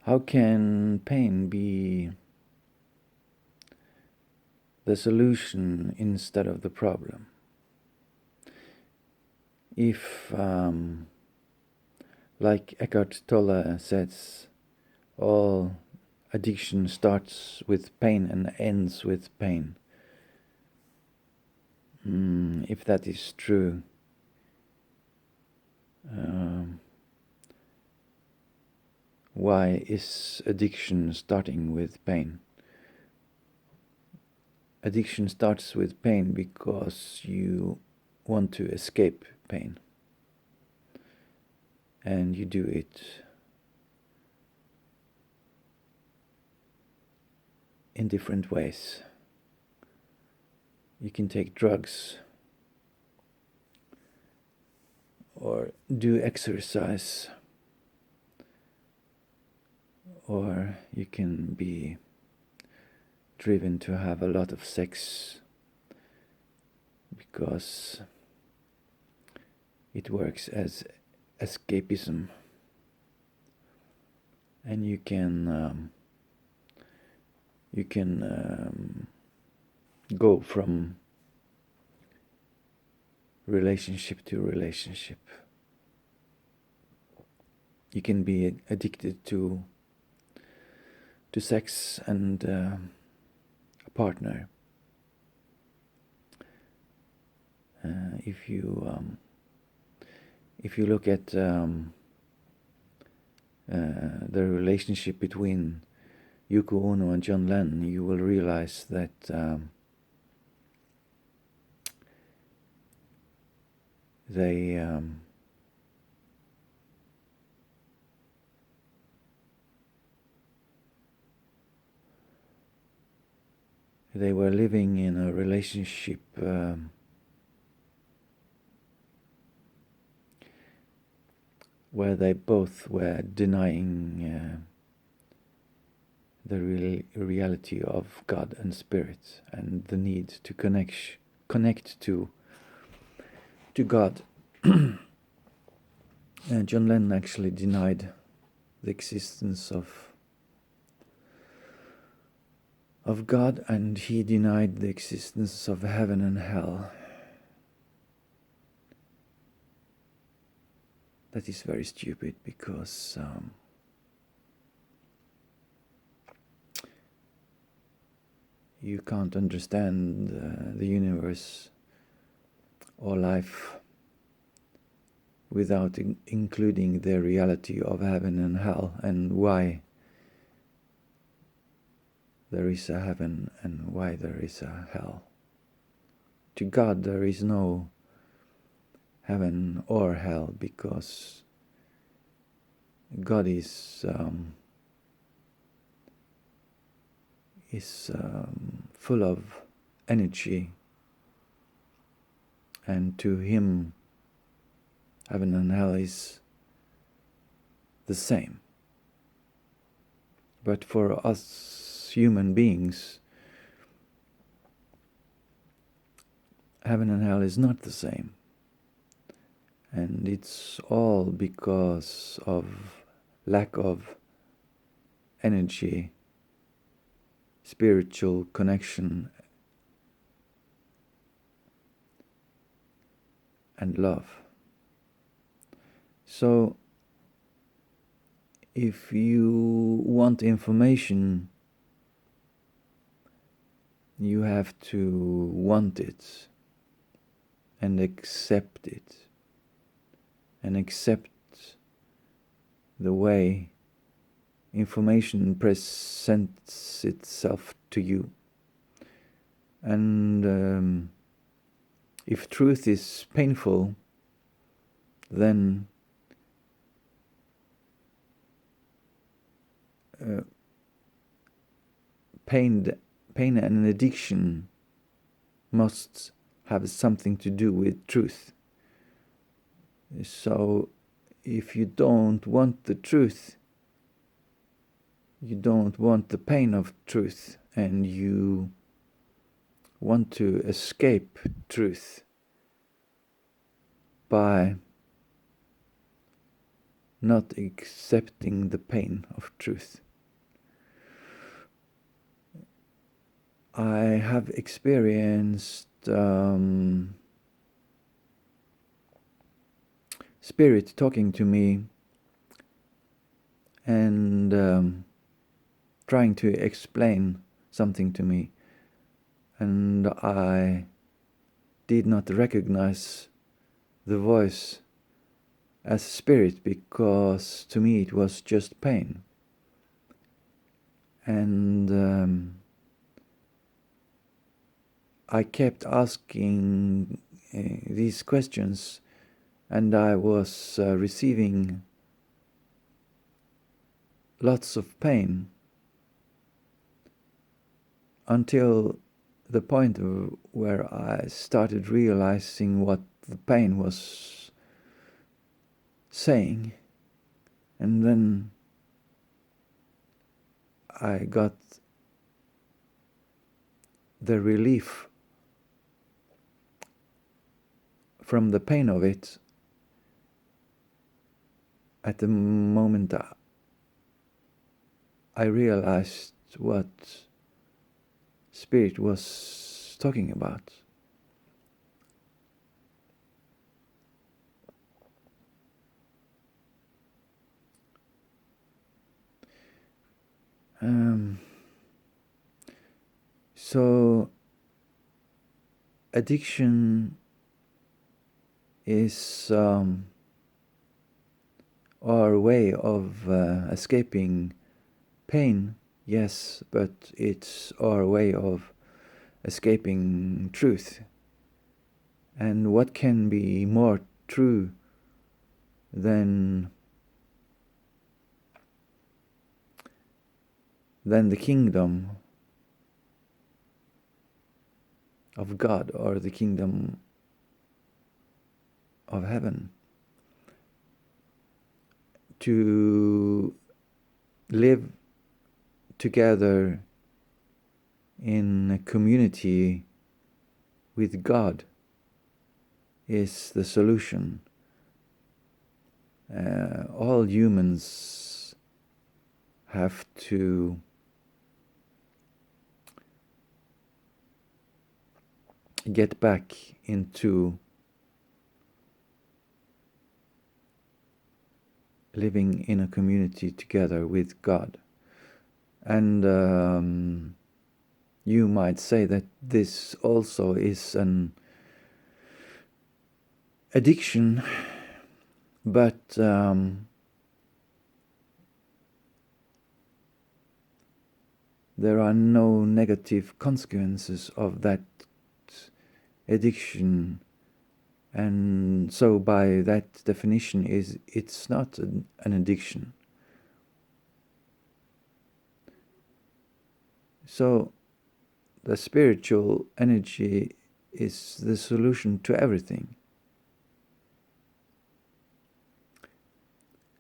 How can pain be the solution instead of the problem? If, like Eckhart Tolle says, all addiction starts with pain and ends with pain. If that is true, why is addiction starting with pain? Addiction starts with pain because you want to escape pain. And you do it in different ways. You can take drugs or do exercise, or you can be driven to have a lot of sex because it works as escapism, and you can go from relationship to relationship. You can be addicted to sex and a partner. If you look at the relationship between Yoko Ono and John Lennon, you will realize that they were living in a relationship where they both were denying the reality of God and Spirit and the need to connect to God. And John Lennon actually denied the existence of God, and he denied the existence of heaven and hell. That is very stupid, because you can't understand the universe or life without including the reality of heaven and hell, and why there is a heaven and why there is a hell. To God there is no heaven or hell, because God is full of energy, and to him heaven and hell is the same. But for us human beings, heaven and hell is not the same. And it's all because of lack of energy, spiritual connection, and love. So, if you want information, you have to want it and accept it, and accept the way information presents itself to you. And if truth is painful, then pain and addiction must have something to do with truth. So if you don't want the truth, you don't want the pain of truth, and you want to escape truth by not accepting the pain of truth. I have experienced Spirit talking to me and trying to explain something to me, and I did not recognize the voice as Spirit, because to me it was just pain. And I kept asking these questions, and I was receiving lots of pain until the point where I started realizing what the pain was saying, and then I got the relief from the pain of it at the moment I realized what Spirit was talking about. So addiction is our way of escaping pain, yes, but it's our way of escaping truth. And what can be more true than the kingdom of God, or the kingdom of heaven? To live together in a community with God is the solution. All humans have to get back into living in a community together with God. And you might say that this also is an addiction, but there are no negative consequences of that addiction, and so by that definition it's not an addiction. So the spiritual energy is the solution to everything.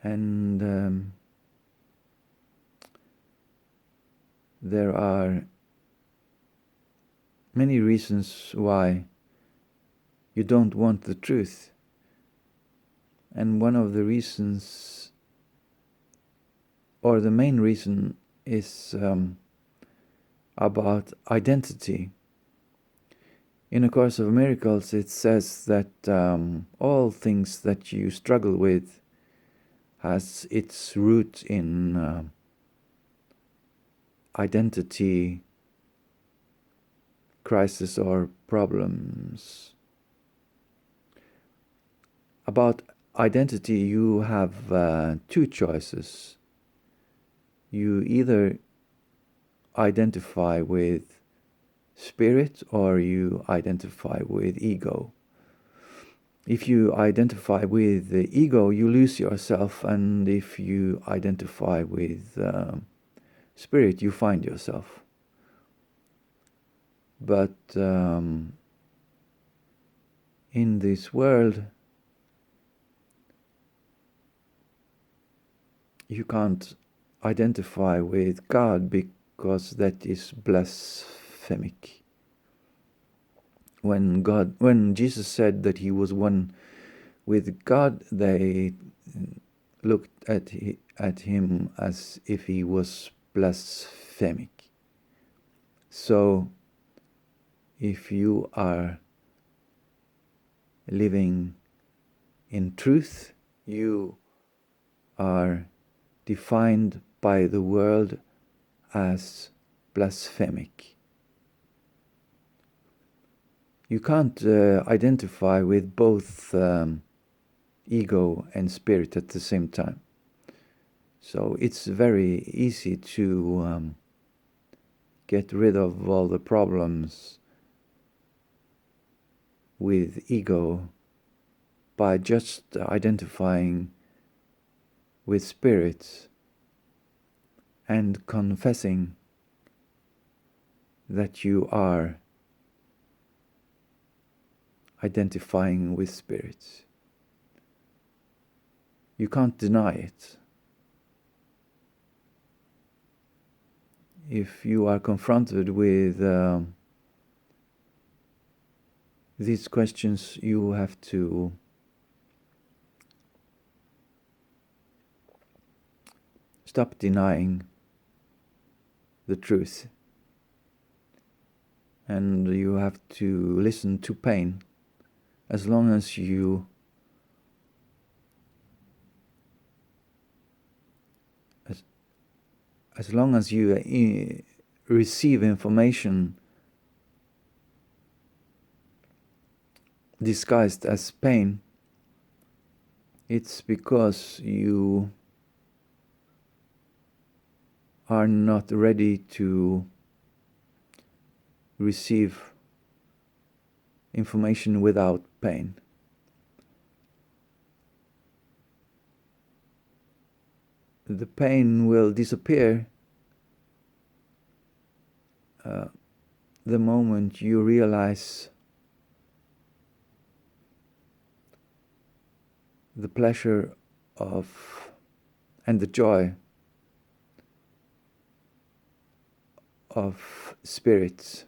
And there are many reasons why you don't want the truth. And one of the reasons, or the main reason, is about identity. In A Course of Miracles, it says that all things that you struggle with has its root in identity crisis or problems. About identity, you have two choices. You either identify with spirit or you identify with ego. If you identify with the ego, you lose yourself, and if you identify with spirit, you find yourself. But in this world, you can't identify with God, because that is blasphemic. When Jesus said that he was one with God, they looked at him as if he was blasphemic. So, if you are living in truth, you are defined by the world as blasphemic. You can't identify with both ego and spirit at the same time. So it's very easy to get rid of all the problems with ego by just identifying with spirit and confessing that you are identifying with spirit. You can't deny it. If you are confronted with these questions, you have to stop denying the truth, and you have to listen to pain. As long as you receive information disguised as pain, it's because you are not ready to receive information without pain. The pain will disappear the moment you realize the pleasure of and the joy of spirits,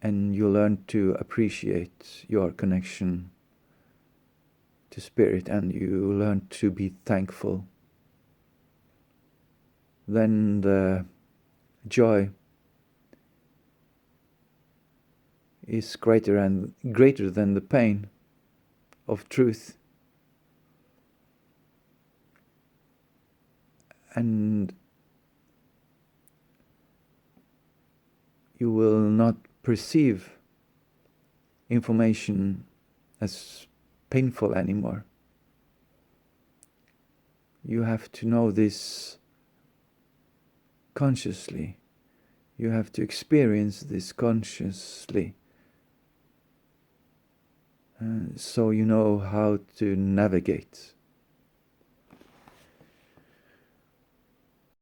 and you learn to appreciate your connection to spirit, and you learn to be thankful. Then the joy is greater than the pain of truth. And you will not perceive information as painful anymore. You have to know this consciously. You have to experience this consciously. So you know how to navigate